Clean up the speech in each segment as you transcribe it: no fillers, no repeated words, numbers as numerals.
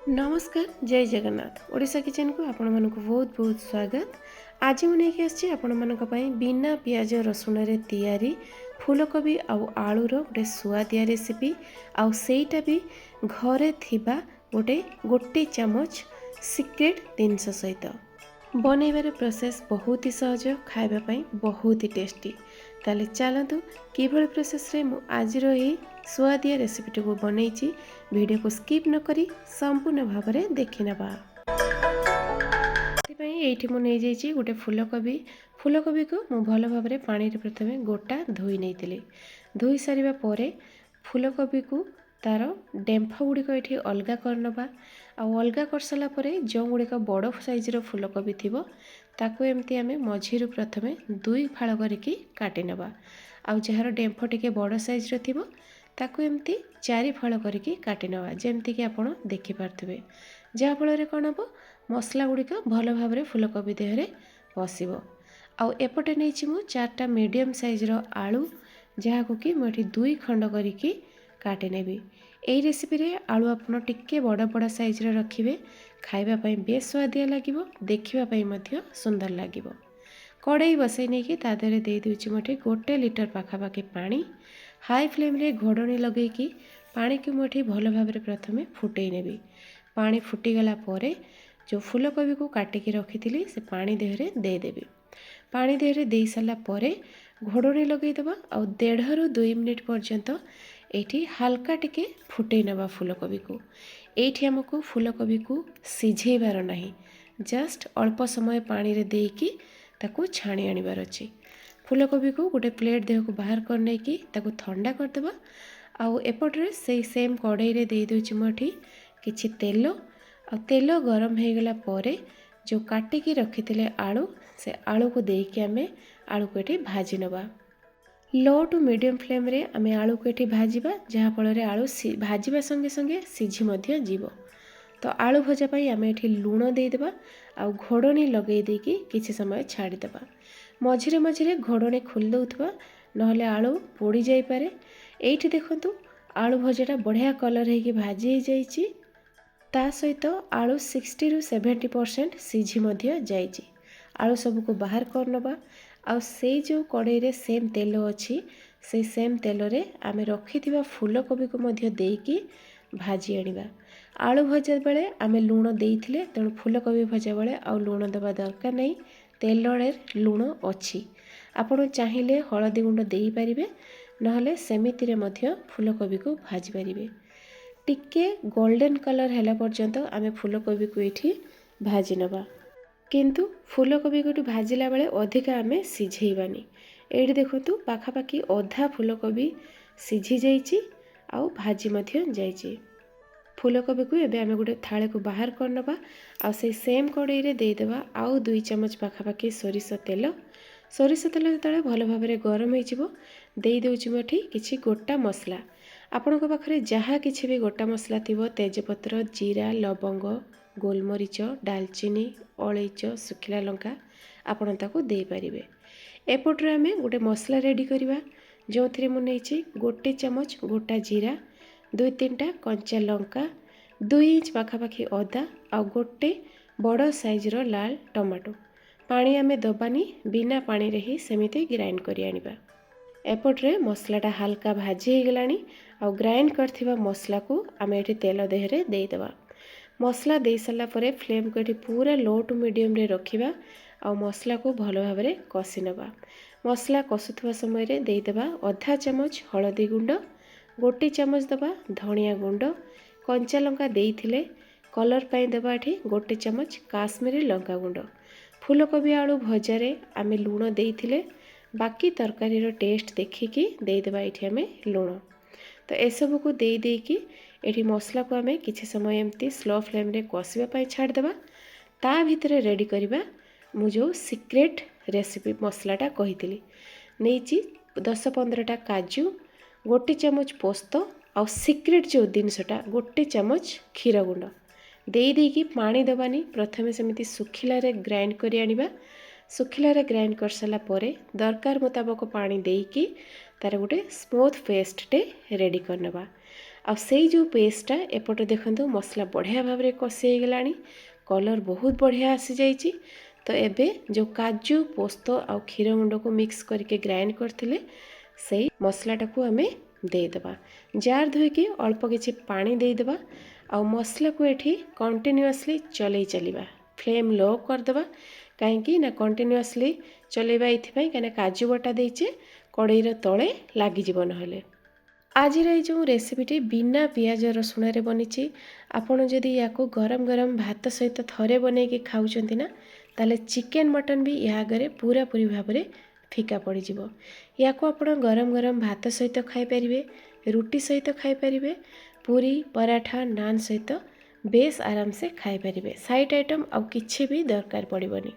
नमस्कार जय जगन्नाथ ओडिशा किचन को आपण मानक बहुत बहुत स्वागत। आज मुझे आसी आपण मानक बिना पियाज रसुण रे तैयारी फूलकोबी आउ आलूर गोटे सुआदिया रेसिपी आउ सेटा भी घरे थिबा गोटे गोटे चामच सिक्रेट जिनस सहित बनैबार प्रोसेस बहुत ही सहज खाइबापी बहुत ही टेस्टी। ताले चलतु किभଳି प्रोसेस रे मु आज रही सुआदिया रेसिपीटी को बनैछि वीडियो को स्किप न करी संपूर्ण भाव में देखि नबा। ये मुझे गोटे फूलकोबी को मु भल भाव में पानी रे प्रथमे गोटा धोई नहीं धोई सारिबा परे फूलकोबी को तार डेम्फ गुड़िक ये अलगा करनबा अलगा कर सारा परे जो गुड़िक बड़ साइज फूलकोबी थी ताकू एमती आम मझीरु प्रथमे दुई फाड़ करके काटी नबा जार डेम्फ टिके बड़ साइज थी ताकू एमती चारि फाड़ करके काटी नबा जेमती कि आपण देखि पारथिबे जहाँफल कौन हम मसला गुड़िक भल भाव में फूलकोबी देहरे पशिब। आउ एपटे नहीं मु चार्टा मीडियम साइज आलू जहाँ कि मुझे दुई खंड करके काटी नेबी। एई रेसिपी रे आलू आपण टिके बड़ बड़ साइज रखिए खाइबापी बेस स्वादिया लगिबो देखिबापी मध्य सुंदर लगिबो। कड़ाई बसई नहीं कि तादेहरे दे दूची मुझे 1 लिटर पाखापाखि पानी हाई फ्लेम रे घोड़नी लगेकी पानी को मुझे भल भाव में प्रथमे फुटई नेबी। पानी फुटीगला परे जो फूलकोबी को काटिकी रखी से पानी देहरे देदेवी। पानी देहरे दे सारा परे घोड़नी लगेदेवा आ 1.5 ରୁ 2 मिनिट पर्यंत एठी हल्का टिके फुटई नवा फूलकोबी को। एठी हमको फूलकोबी को सिझेबार नहीं जस्ट अल्प समय पानी रे देकी ताकू छाणी आनिबार अछि। फूलकोबी को गोटे प्लेट देह को बाहर कर नेकी ताकू ठंडा करदेबा। आउ एपटरे से सेम कड़ाई रे दे दोछि मठी किछि तेल आ तेल गरम हो गला परे जो काटिकी रखिथिले आलू से आलू को देकी आमे आलू को एठी भाजी नबा। लो टू मीडियम फ्लेम रे आमे आलू को एठी भाजीबा जहाँ फल रे आलू भाजीबा संगे संगे सिझी मध्य जीवो। तो आलू भजा पाई आमे एठी लूण देदेबा आ घोड़नी लगई देकी किछि समय छाड़ीदेबा। मझिरे मझिरे घोड़नी खोल दउथबा नहले आलू पोड़ी जाई पारे। एठी देखंतु आलू भजाटा बढ़िया कलर हेकी भाजी हो जाइछि ता सहित आलू 60 ରୁ 70% सिझी मध्य जाइछि। आलू सबको बाहर कर नबा आ से जो कड़ाई रे सेम तेल अच्छी से सेम तेल रे आमे रखिथिबा फूलकोबी को मध्य देकी भाजी आनिबा। आलू भजा बेले आमे लूण देइथिले तेणु फूलकोबी भजा बेले आ लूण देवा दरकार नहीं तेल रे लूण अच्छी। आपण चाहिए हलदी गुंड देई पारिबे नहले सेमिति रे मध्य फूलकोबी को भाजी पारिबे। टिके गोल्डन कलर हैला पर्यंत आमे फूलकोबी को एठी भाजी नबा किंतु फूलकोबी को भाजिला बेले अधिका आमे सिझेइबानी। एठी देखंतु पाखापाखि अधा फूलकोबी सिझी जाइछि आउ भाजी मध्य जाइछि। फूलकोबी को एबे आमे गोटे थाळे को बाहर कर नबा आ से सेम कड़ाई रे दे देबा आउ 2 चम्मच पाखापाखि सोरिष तेल जेतले भल भाव में गरम हो दे देउछि मठी किछि गोटा मसला। आपणक पाखरे जहाँ किछि भी गोटा मसला थिबो तेजपत्र जीरा लवंग गोलमरीच डालचीनी अलैच सुखिला लंका आपण ताको दे पारिबे। एपटरे आमे गोटे मसला रेडी करिबा जो थरे मु नेछि 1 चम्मच गोटा जीरा 2-3टा कंचा लंका 2 इंच पाखापाखि अदा आ गोटे बड़ साइज रो लाल टमाटो। पानी आमे दबानी बिना पानी रे ही सेमिते ग्राइंड करि आनिबा। एपटरे मसलाटा हल्का भाजी हो गलानी आ ग्राइंड करथिबा मसला को आमे एठी तेल देहरे दे देबा। मसला दे सारा परे फ्लेम को एठी पूरा लो टू मीडियम रे रखिबा आ मसला को भल भाव में कषि नबा। मसला कषुवा समय रे दे देबा आधा चम्मच हळदी गुंड 1 चम्मच दबा धनिया गुंड कंचा लंका देइथिले कलर पाई देबा एठी 1 चम्मच काश्मीरी लंका गुंड। फूलकोबी आलू भजारे आमे लूण देइथिले बाकी तरकारी रो टेस्ट देखिकी दे देबा एठी आमे लूण। तो ए सब को दे देकी एठी मसला को आमे किछि समय एमती स्लो फ्लेम रे कषिबा पई छाड़ देबा। ता भितरे रेडी करिबा मु जो सीक्रेट रेसिपी मसलाटा कहितली नेची 10-15टा काजू 1 चम्मच पोस्त आ सीक्रेट जो जिनसटा 1 चम्मच क्षीर गुंड दे देकी पानी दबानी प्रथमे सेमिति सुखिला रे ग्राइंड करि आनिबा। सुखिला रे ग्राइंड कर सारा परे दरकार मुताबक पानी देकी तार गोटे स्मूथ पेस्ट टे रेडी करनबा। आ सेई जो पेस्टटा एपटे देखंतु मसला बढ़िया भाव में कषि हो गलानी कलर बहुत बढ़िया आसी जाइए। तो एबे जो काजू पोस्त आ क्षीर गुंड को मिक्स करके ग्राइंड करथिले सेई मसलाटा को आमे देदेबा जार धोईकी अल्प किछि पानी देदेबा आ मसला को एठी कंटिन्यूअसली चलै चलिबा फ्लेम लो करदेबा कहीं ना कंटिन्यूअसली चलेबा एथिपाई कहीं काजू बटा देइचे कड़ईर तले लागिजिब नहले। आजिर ये जो रेसिपीटी बिना पियाज रसुण रे बनी आपड़ जदि या गरम गरम भात सहित थरे बनैकी खाऊंट ना ताले चिकेन मटन भी या आगे पूरा पूरी भाव में फिका पड़ज या आप गरम गरम भात सहित खाईपारे रुटी सहित खाईपारे पूरी पराठा नान सहित बेस आराम से खाईपारे साइड आइटम आउ किछि भी दरकार पड़बनी।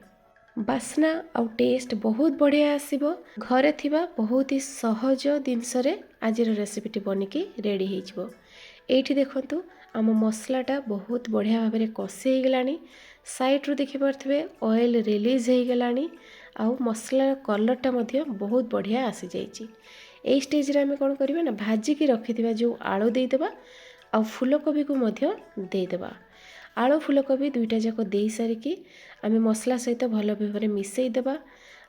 बास्ना आउ टेस्ट बहुत बढ़िया आसीबो घरे थिबा बहुत ही सहज जिनस रे आजिर रेसिपीटी बनिकी रेडी हो एठी देखंतु आम मसलाटा बहुत बढ़िया भाव में कषि हो गलानी साइड रू देखि पारथिबे ऑयल रिलीज हो गलानी आउ मसलार कलरटा मध्य बहुत बढ़िया आसी जाइए। एई स्टेज रे आमे कोन करबा ना भाजिकी रखिथिबा जो आलू देदेबा आउ फूलकोबी को मध्य देदेबा आलू फूलकोबी दुईटा जाक दे सारिकी आमे मसला सहित भल भाव में मिसई देबा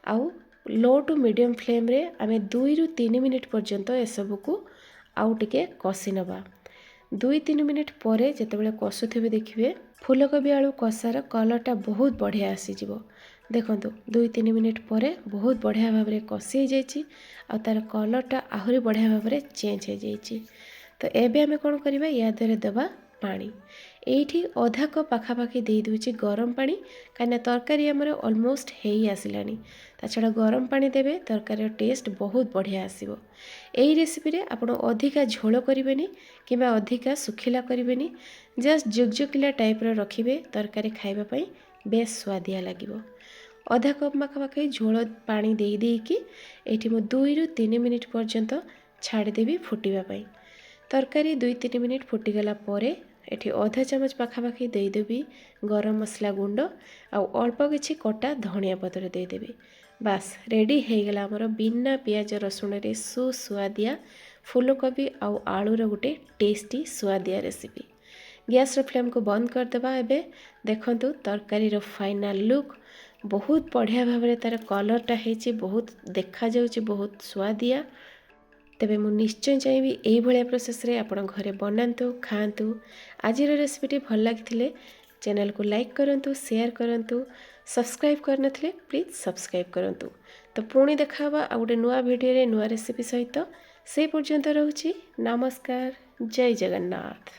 आउ लो टू मीडियम फ्लेम रे आमे 2 ରୁ 3 मिनिट पर्यंत एसबू को आउ टिके कषि नबा 2-3 मिनिट परे जेतेबेले कषुथिबे देखिबे फूलकोबी आलू कषार कलरटा बहुत बढ़िया आसीजिवो देखंतु 2-3 मिनिट परे बहुत बढ़िया भाव में कषि हो जाइए आ तार कलरटा आहुरी बढ़िया भाव में चेंज हो जाइए। तो एबे आमे कोन करबा या देरे देबा पानी एठी अधा कप पाखापाखि दे दूची गरम पानी कहीं तरकारी आमर ऑलमोस्ट हो आसिलानी ता छड़ा गरम पानी देबे तरकारी टेस्ट बहुत बढ़िया आसीबो। एही रेसिपी रे आपण अधिका झोल करिवेनी किबा अधिका सुखिला करिवेनी जस्ट जुगजुकिला टाइप रो रखिबे तरकारी खाइबा पई बेस स्वादिया लागिबो। अधा कप पाखापाखि झोल पानी दे देकी एठी मु 2 ରୁ 3 मिनिट पर्यंत छाड़ी देबी फुटिबा पई तरकारी 2-3 मिनिट फुटिगला परे एठी अधा चामच पाखापाखि देदेवी गरम मसला गुंड आउ अल्प किछि कटा धनिया पत्र देदेवी बास रेडी हो गला हमर बिना पियाज रसुण रे सुस्वादिया फूलकोबी आउ आलूर गोटे टेस्टी स्वादिया रेसिपी। गैस फ्लेम को बंद करदेबा एबे देखंतु तरकारी रो फाइनल लुक बहुत बढ़िया भाव में तार कलरटा हेची बहुत देखा जाउची बहुत स्वादिया। तेबे मु निश्चय चाहिए यही भाया प्रोसेस रे आपण घरे बनातु खातु। आजिर रेसिपीटी भल लगी चैनल को लाइक करंतु शेयर करंतु सब्सक्राइब करनथिले प्लीज सब्सक्राइब करंतु। तो पुणी देखावा आ गोटे नुआ वीडियो रे नुआ रेसिपी सहित से पर्यंत रहूची नमस्कार जय जगन्नाथ।